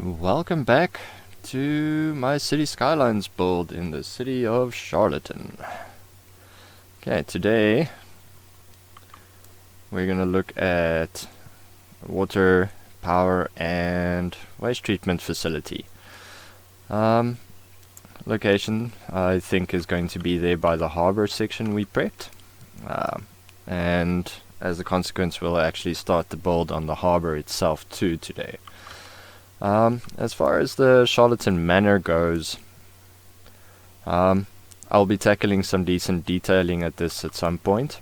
Welcome back to my Cities Skylines build in the city of Charlatan. Okay, today we're gonna look at water, power and waste treatment facility. Location I think is going to be there by the harbor section we prepped, and as a consequence we'll actually start the build on the harbor itself too today. As far as the Charlatan Manor goes, I'll be tackling some decent detailing at this at some point.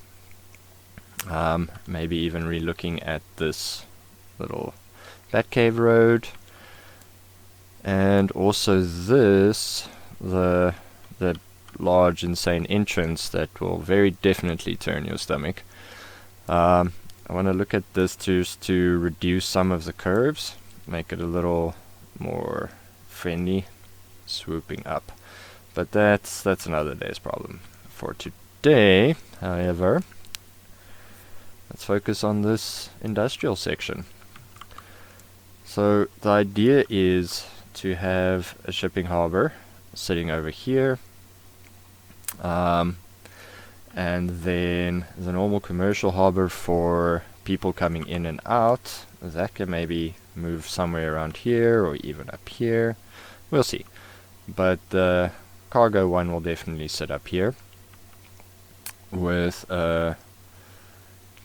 Maybe even re-looking at this little Batcave road, and also this, the large insane entrance that will very definitely turn your stomach. I want to look at this just to reduce some of the curves, make it a little more friendly, swooping up. But that's another day's problem. For today, however, let's focus on this industrial section. So the idea is to have a shipping harbor sitting over here, and then the normal commercial harbor for people coming in and out. That can maybe move somewhere around here or even up here. We'll see. But the cargo one will definitely sit up here, with a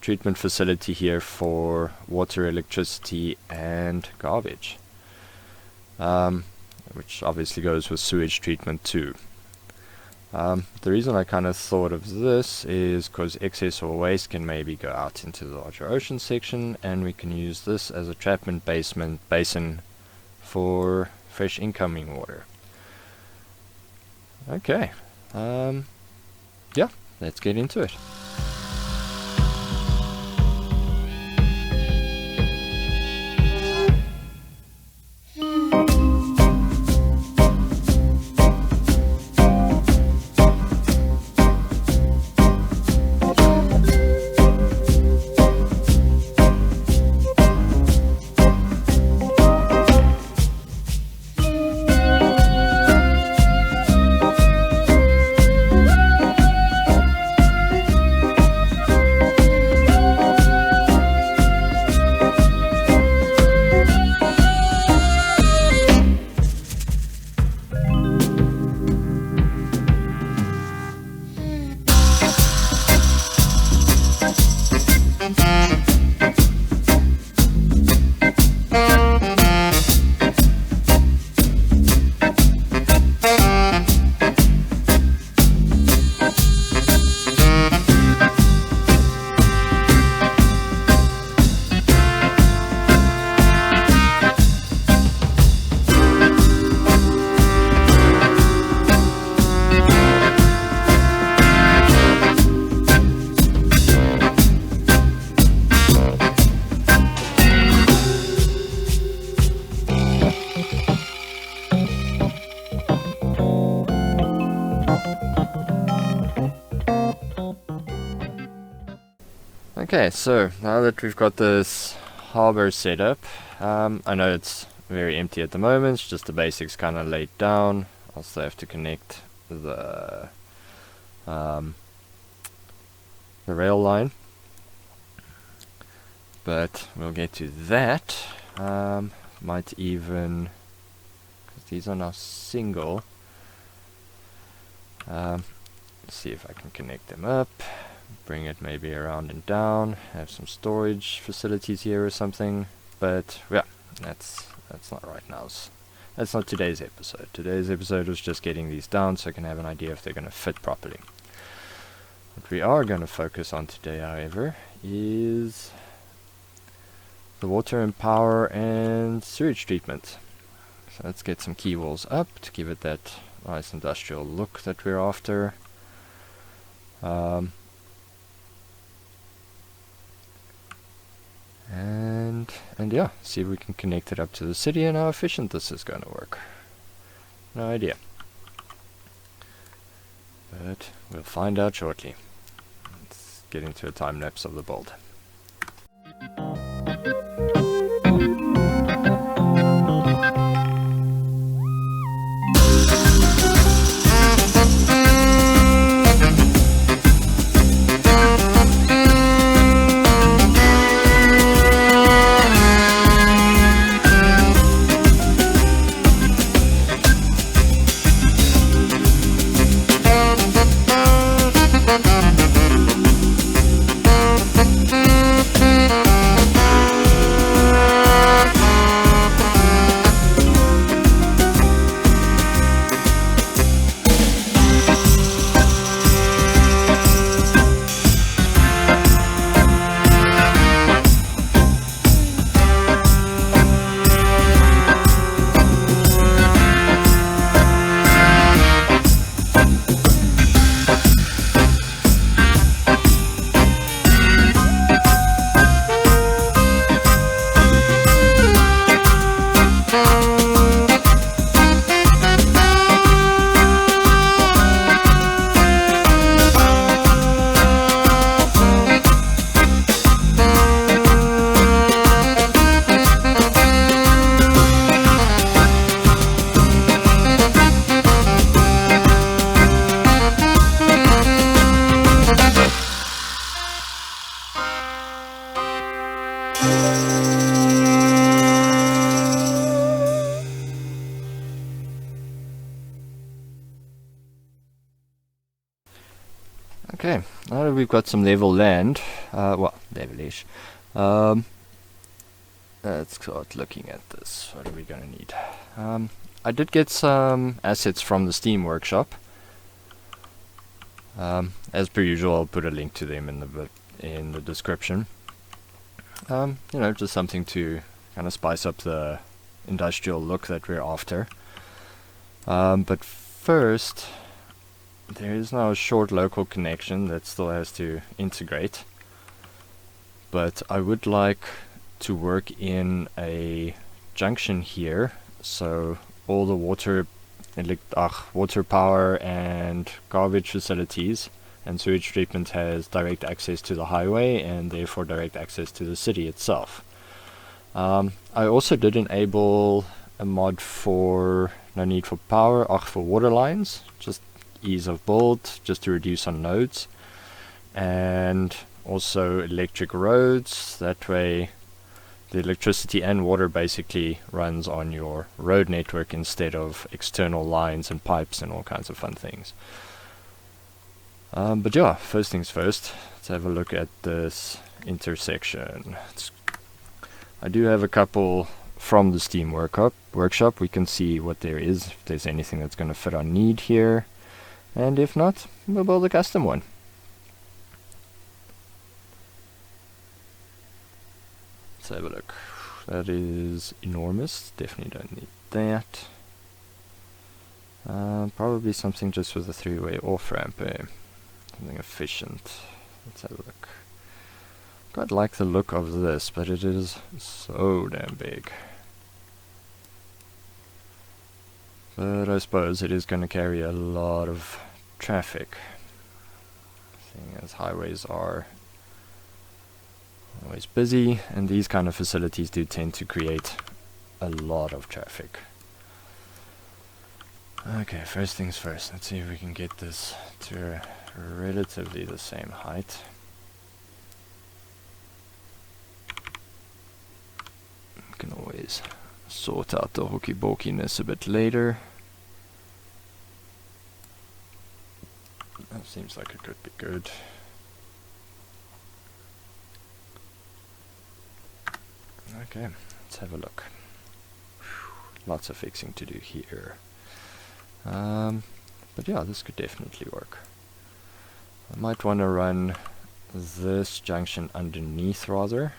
treatment facility here for water, electricity and garbage, which obviously goes with sewage treatment too. The reason I kind of thought of this is because excess or waste can maybe go out into the larger ocean section, and we can use this as a trapment basin for fresh incoming water. Okay, yeah, let's get into it. Okay, so now that we've got this harbor set up, I know it's very empty at the moment, it's just the basics kind of laid down. I'll still have to connect the rail line, but we'll get to that. Might even, because these are now single, see if I can connect them up. Bring it maybe around and down, have some storage facilities here or something, but yeah, that's not right now. That's not today's episode. Today's episode was just getting these down so I can have an idea if they're going to fit properly. What we are going to focus on today, however, is the water and power and sewage treatment. So let's get some key walls up to give it that nice industrial look that we're after. And yeah, see if we can connect it up to the city and how efficient this is going to work. No idea. But we'll find out shortly. Let's get into a time lapse of the build. we've got some level land, well, levelish. Let's start looking at this. What are we going to need? I did get some assets from the Steam workshop. As per usual, I'll put a link to them in the description. You know, just something to kind of spice up the industrial look that we're after. But first, there is now a short local connection that still has to integrate. But I would like to work in a junction here, so all the water power and garbage facilities and sewage treatment has direct access to the highway and therefore direct access to the city itself. I also did enable a mod for no need for power, for water lines, just ease of build, just to reduce on nodes, and also electric roads. That way the electricity and water basically runs on your road network instead of external lines and pipes and all kinds of fun things. But yeah, first things first, let's have a look at this intersection. I do have a couple from the Steam workshop. We can see what there is, if there's anything that's going to fit our need here, and if not, we'll build a custom one. Let's have a look. That is enormous. Definitely don't need that. Probably something just with a 3-way off-ramp. Something efficient. Let's have a look. Quite like the look of this, but it is so damn big. But I suppose it is going to carry a lot of traffic, seeing as highways are always busy, and these kind of facilities do tend to create a lot of traffic. Okay, first things first, let's see if we can get this to relatively the same height. We can always sort out the hokey-bokiness a bit later. That seems like it could be good. Okay, let's have a look. Lots of fixing to do here. But yeah, this could definitely work. I might want to run this junction underneath rather.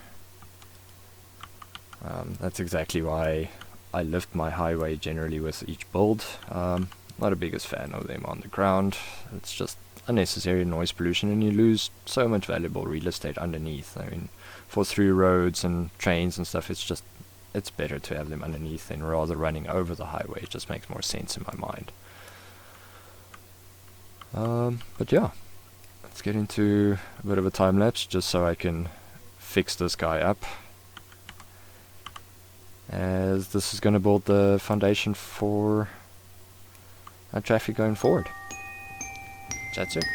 That's exactly why I lift my highway generally with each build. Not a biggest fan of them on the ground. It's just unnecessary noise pollution, and you lose so much valuable real estate underneath. I mean, for through roads and trains and stuff, it's better to have them underneath than rather running over the highway. It just makes more sense in my mind. But yeah, let's get into a bit of a time lapse just so I can fix this guy up, as this is going to build the foundation for our traffic going forward. That's it.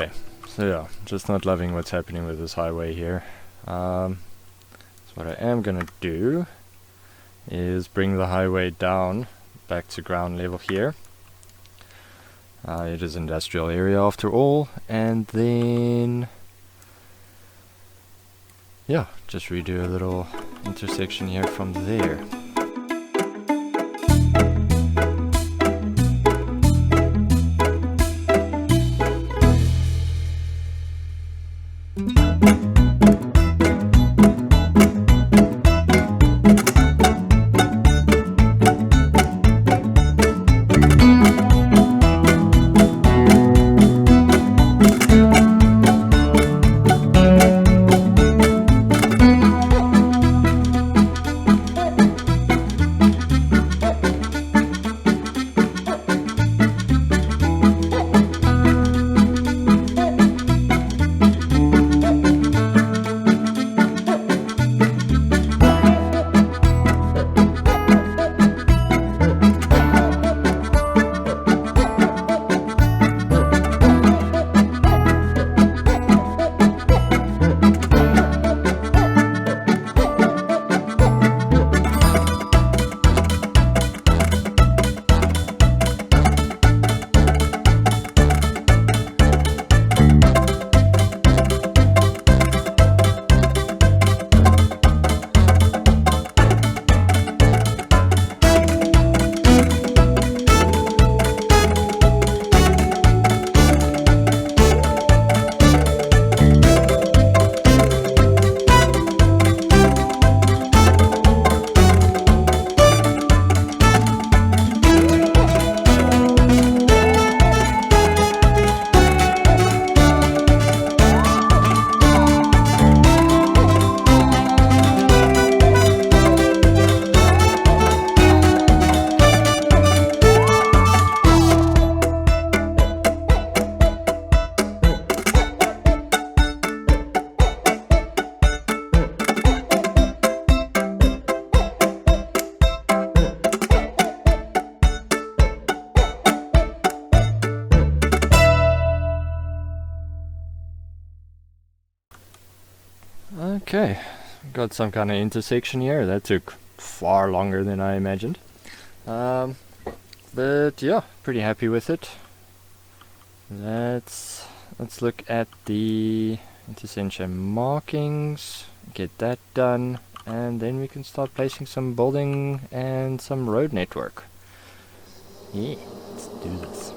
Okay, so yeah, just not loving what's happening with this highway here. So what I am gonna do is bring the highway down back to ground level here. It is an industrial area after all, and then yeah, just redo a little intersection here from there. Okay, got some kind of intersection here. That took far longer than I imagined. But yeah, pretty happy with it. Let's look at the intersection markings, get that done, and then we can start placing some building and some road network. Yeah, let's do this.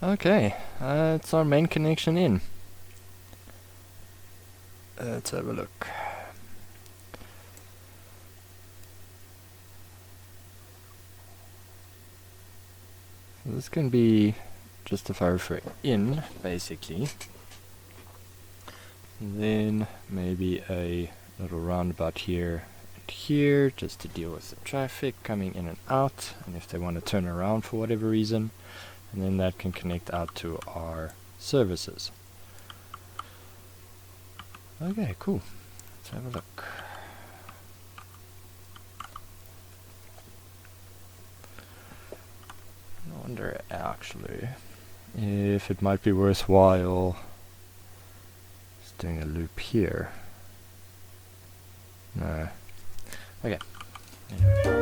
Okay, it's our main connection in. Let's have a look. So this can be just a thoroughfare in, basically. And then maybe a little roundabout here and here, just to deal with the traffic coming in and out, and if they want to turn around for whatever reason. And then that can connect out to our services. Okay, cool. Let's have a look. I wonder actually if it might be worthwhile just doing a loop here. No. Okay. Anyway.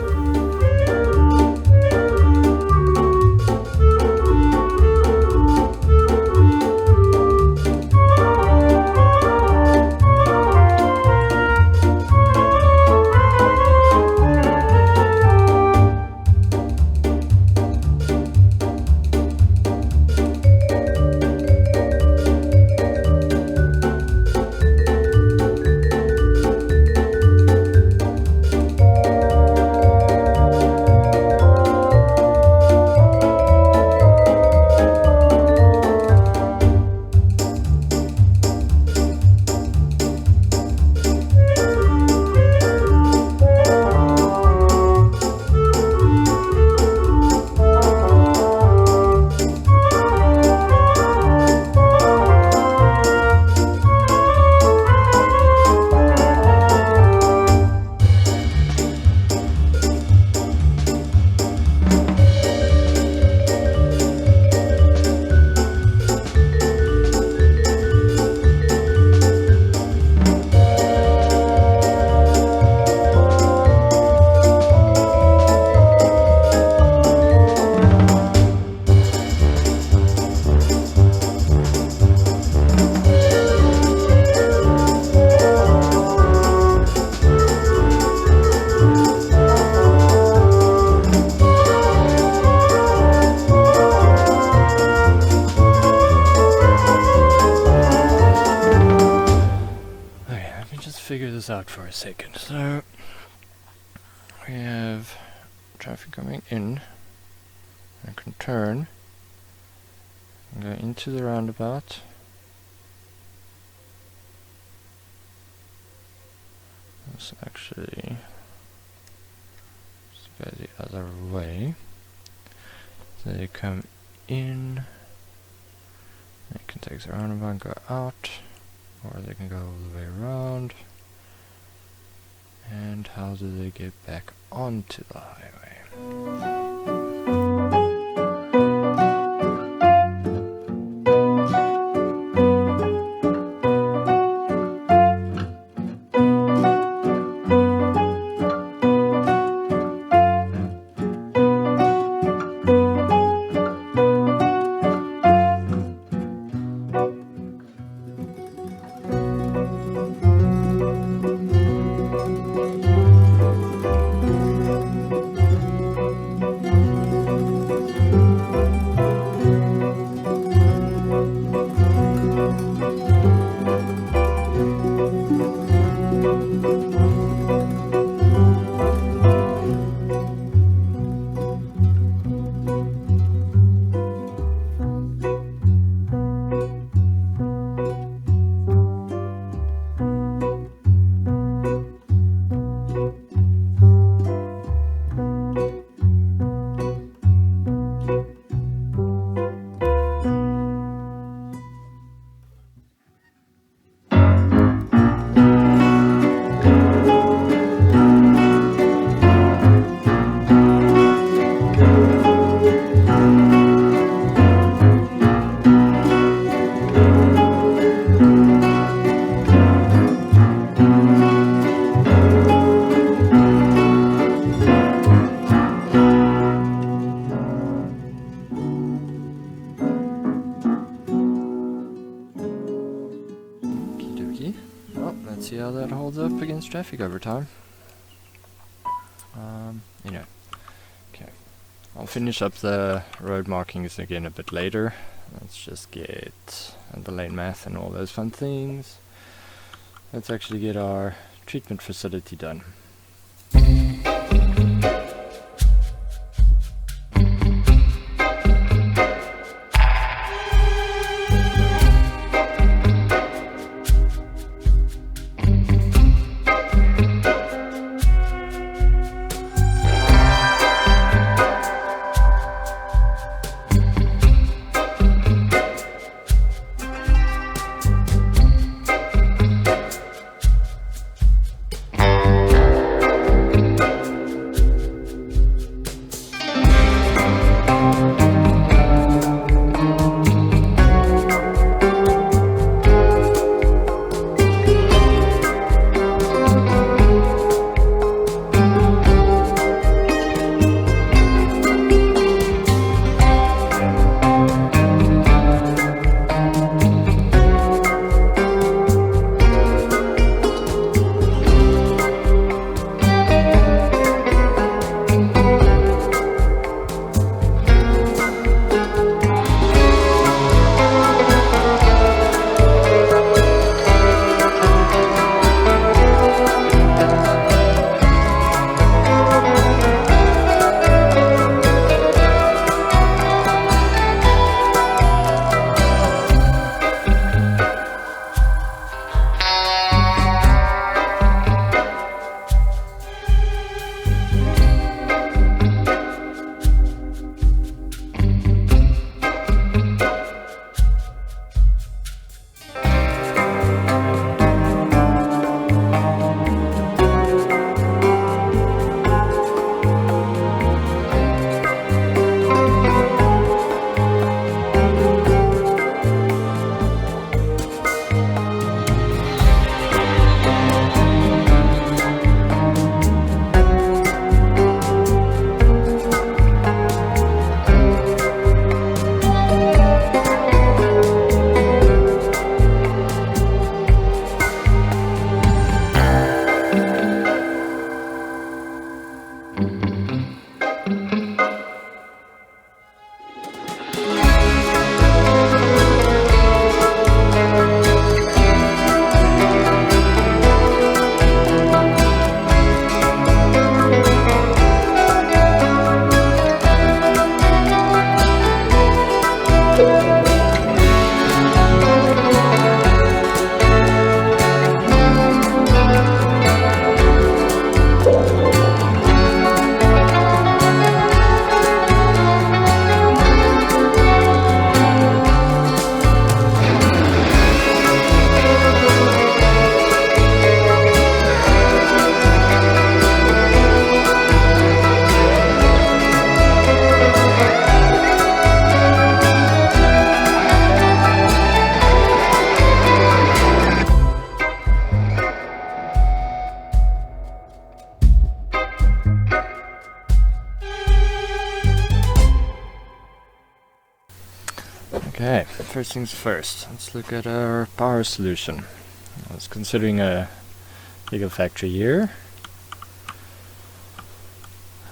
Out for a second. So we have traffic coming in. I can turn and go into the roundabout. Let's actually just go the other way. So they come in, they can take the roundabout and go out, or they can go all the way around. And how do they get back onto the highway? See how that holds up against traffic over time. Okay. I'll finish up the road markings again a bit later. let's just get the lane math and all those fun things. Let's actually get our treatment facility done. Okay, first things first, let's look at our power solution. I was considering a gigafactory here.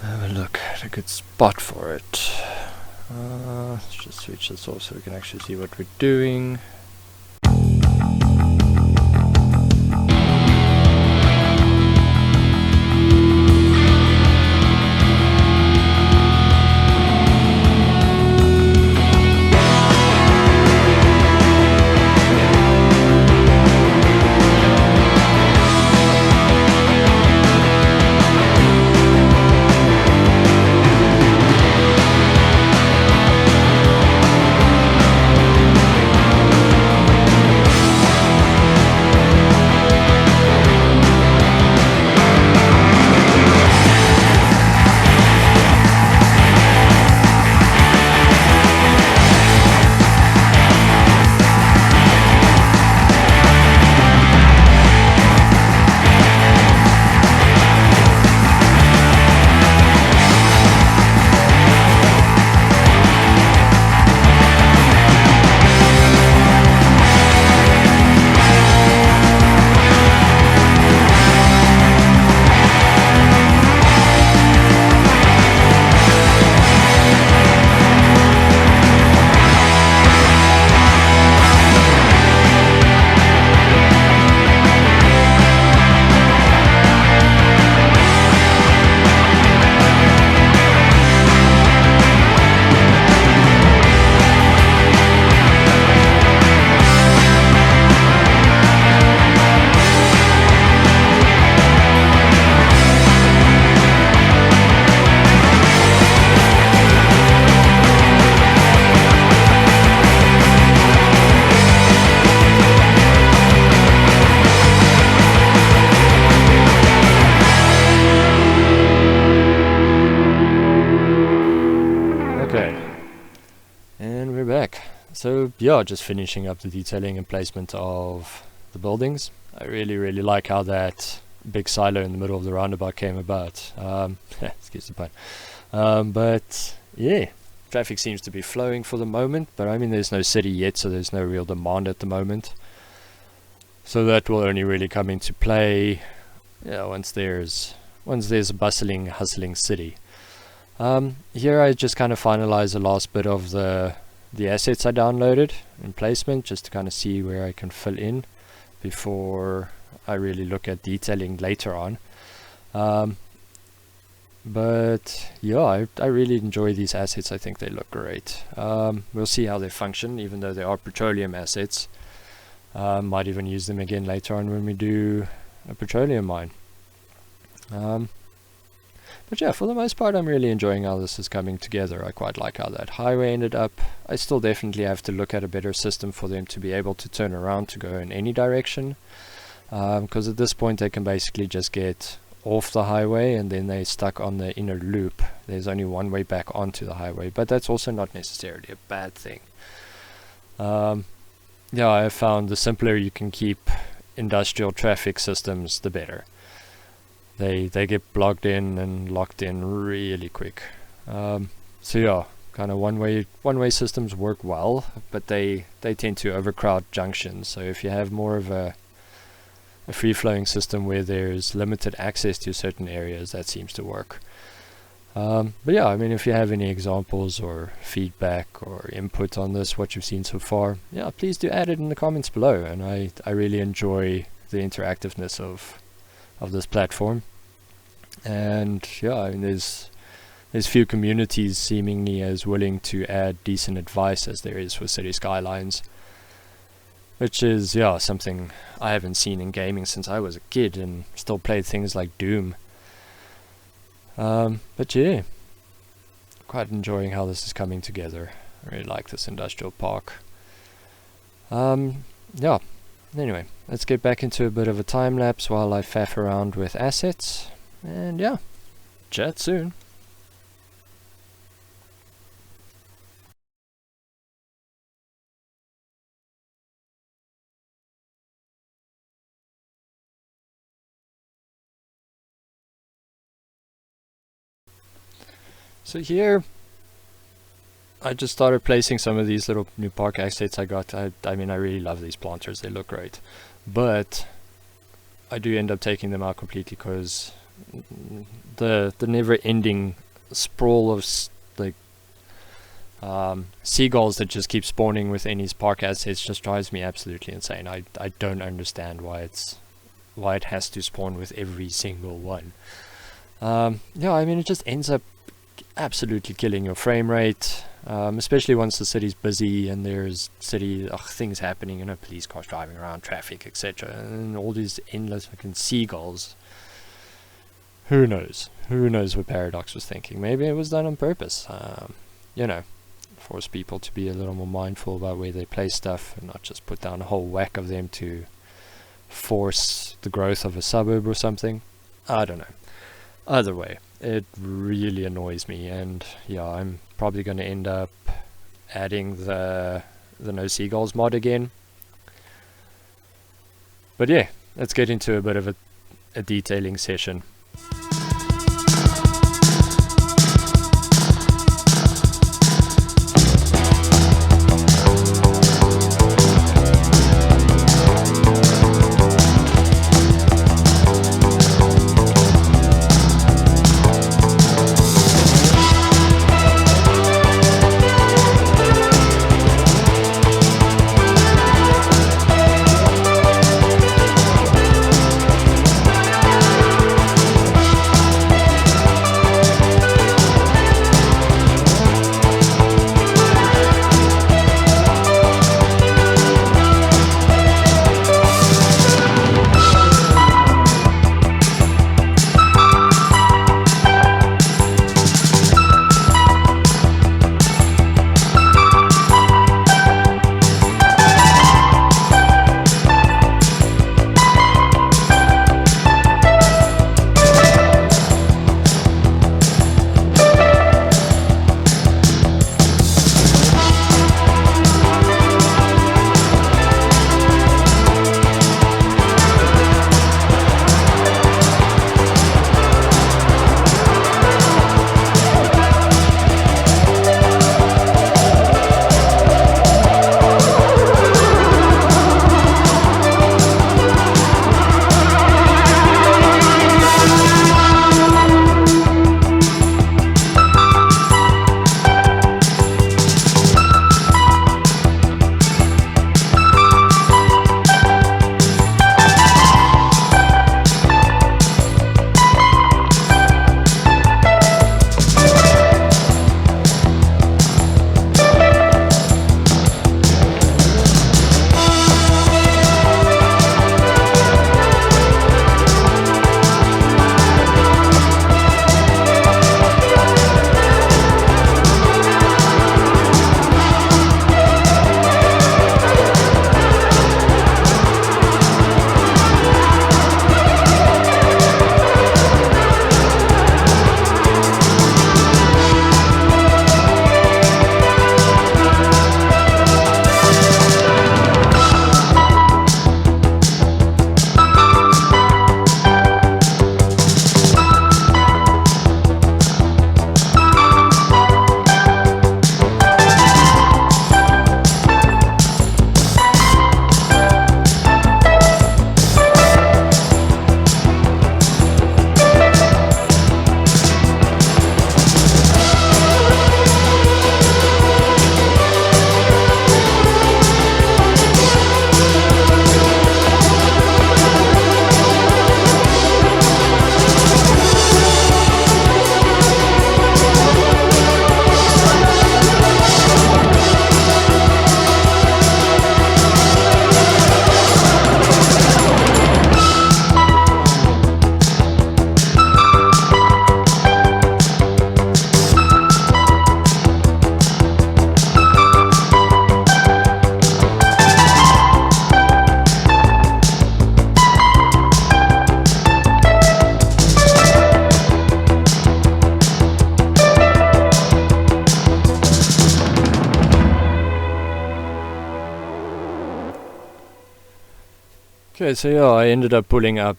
Have a look at a good spot for it. Let's just switch this off so we can actually see what we're doing. yeah, just finishing up the detailing and placement of the buildings. I really like how that big silo in the middle of the roundabout came about. Excuse the pun. But yeah, traffic seems to be flowing for the moment, but I mean there's no city yet, so there's no real demand at the moment. So that will only really come into play, yeah, once there's a bustling, hustling city. Here I just kind of finalize the last bit of the assets I downloaded in placement, just to kind of see where I can fill in before I really look at detailing later on. But yeah, I really enjoy these assets. I think they look great. We'll see how they function, even though they are petroleum assets. Might even use them again later on when we do a petroleum mine. But yeah, for the most part I'm really enjoying how this is coming together. I quite like how that highway ended up. I still definitely have to look at a better system for them to be able to turn around to go in any direction. Because at this point they can basically just get off the highway and then they're stuck on the inner loop. There's only one way back onto the highway, but that's also not necessarily a bad thing. Yeah, I have found the simpler you can keep industrial traffic systems, the better. They get blocked in and locked in really quick. So yeah, kind of one-way systems work well, but they tend to overcrowd junctions. So if you have more of a free-flowing system where there's limited access to certain areas, that seems to work. But yeah, I mean, if you have any examples or feedback or input on this, what you've seen so far, yeah, please do add it in the comments below. And I really enjoy the interactiveness of this platform. And yeah, I mean, there's few communities seemingly as willing to add decent advice as there is for Cities Skylines, which is, yeah, something I haven't seen in gaming since I was a kid and still played things like Doom. But yeah, quite enjoying how this is coming together. I really like this industrial park. Yeah, anyway, let's get back into a bit of a time lapse while I faff around with assets. And yeah, chat soon. So here, I just started placing some of these little new park assets I got. I mean, I really love these planters, they look great. But I do end up taking them out completely because the never-ending sprawl of like seagulls that just keep spawning within these park assets just drives me absolutely insane. I don't understand why it has to spawn with every single one. Yeah, I mean, it just ends up absolutely killing your frame rate, especially once the city's busy and there's things happening, you know, police cars driving around, traffic, etc., and all these endless fucking seagulls. Who knows what Paradox was thinking? Maybe it was done on purpose, you know, force people to be a little more mindful about where they place stuff and not just put down a whole whack of them to force the growth of a suburb or something. I don't know. Either way, it really annoys me, and yeah, I'm probably going to end up adding the no seagulls mod again. But yeah, let's get into a bit of a detailing session. Okay, so yeah, I ended up pulling out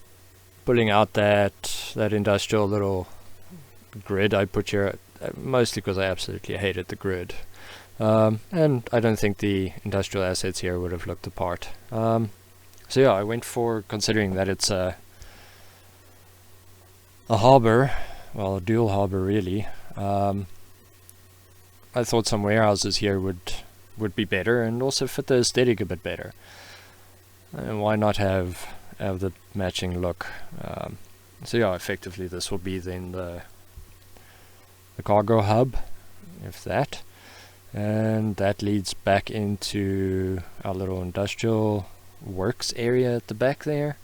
that industrial little grid I put here, mostly because I absolutely hated the grid. And I don't think the industrial assets here would have looked apart. So yeah, I went for, considering that it's a harbor, well, a dual harbor really. I thought some warehouses here would be better and also fit the aesthetic a bit better. And why not have the matching look? So yeah, effectively this will be then the cargo hub, if that. And that leads back into our little industrial works area at the back there.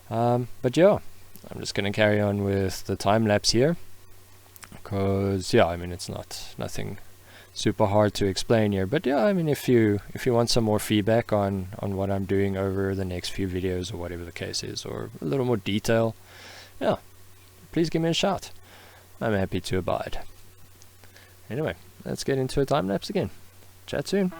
But yeah, I'm just going to carry on with the time lapse here, because yeah, I mean, it's nothing super hard to explain here, but yeah, I mean, if you want some more feedback on what I'm doing over the next few videos or whatever the case is, or a little more detail, yeah, please give me a shout. I'm happy to abide. Anyway, let's get into a time lapse again. Chat soon.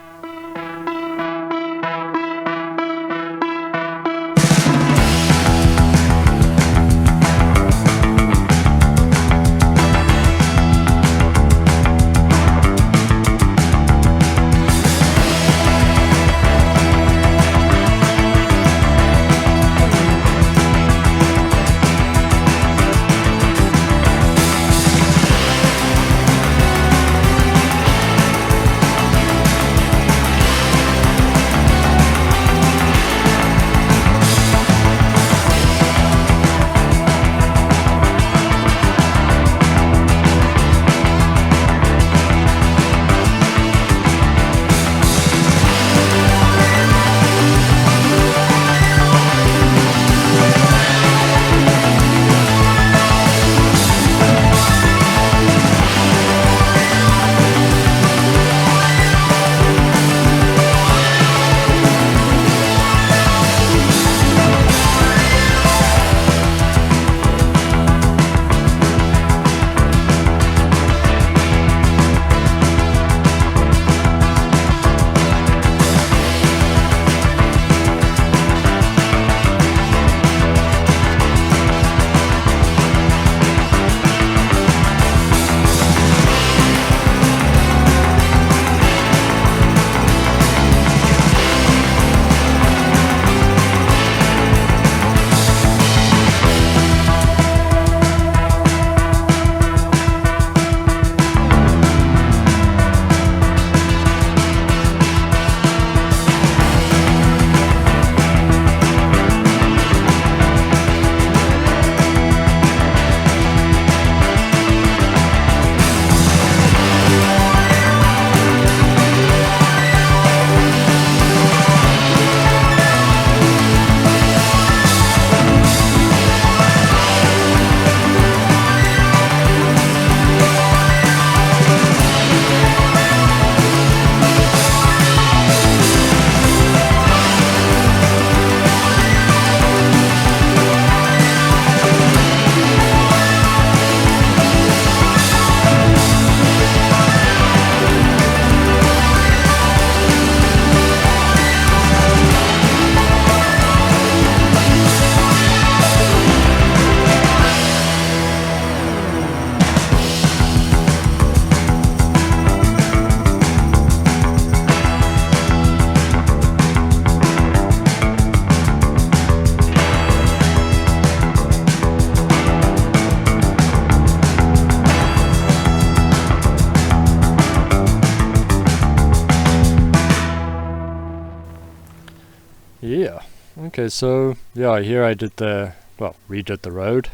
Yeah, okay, so yeah, here I did redid the road,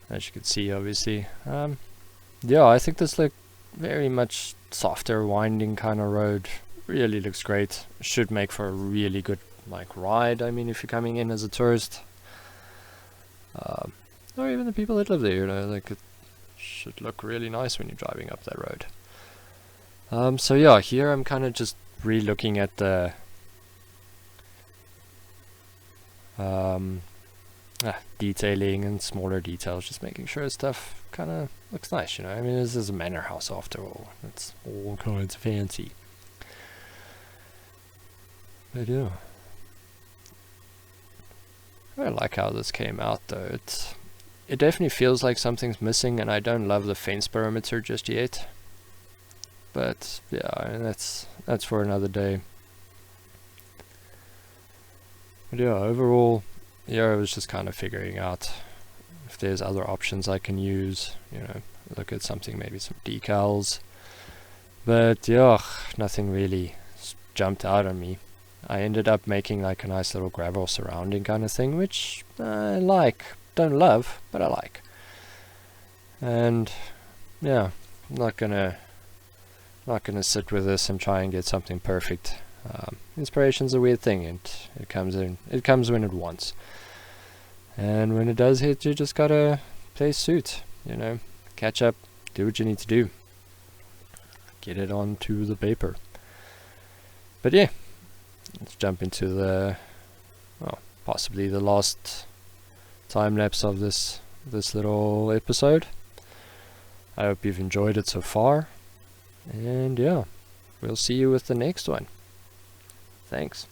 as you can see, obviously. Yeah, I think this like very much softer, winding kind of road really looks great. Should make for a really good like ride. I mean, if you're coming in as a tourist, or even the people that live there, you know, like it should look really nice when you're driving up that road. So yeah, here I'm kind of just re-looking at the detailing and smaller details, just making sure stuff kind of looks nice, you know. I mean, this is a manor house after all. It's all kinds of fancy. But yeah. I like how this came out though. It definitely feels like something's missing, and I don't love the fence perimeter just yet. But yeah, that's for another day. But yeah, overall, yeah, I was just kind of figuring out if there's other options I can use. You know, look at something, maybe some decals. But yeah, nothing really jumped out on me. I ended up making like a nice little gravel surrounding kind of thing, which I like. Don't love, but I like. And yeah, I'm not gonna sit with this and try and get something perfect. Inspiration's a weird thing, and it comes when it wants. And when it does hit, you just gotta play suit, you know, catch up, do what you need to do, get it onto the paper. But yeah, let's jump into the, well, possibly the last time lapse of this little episode. I hope you've enjoyed it so far, and yeah, we'll see you with the next one. Thanks.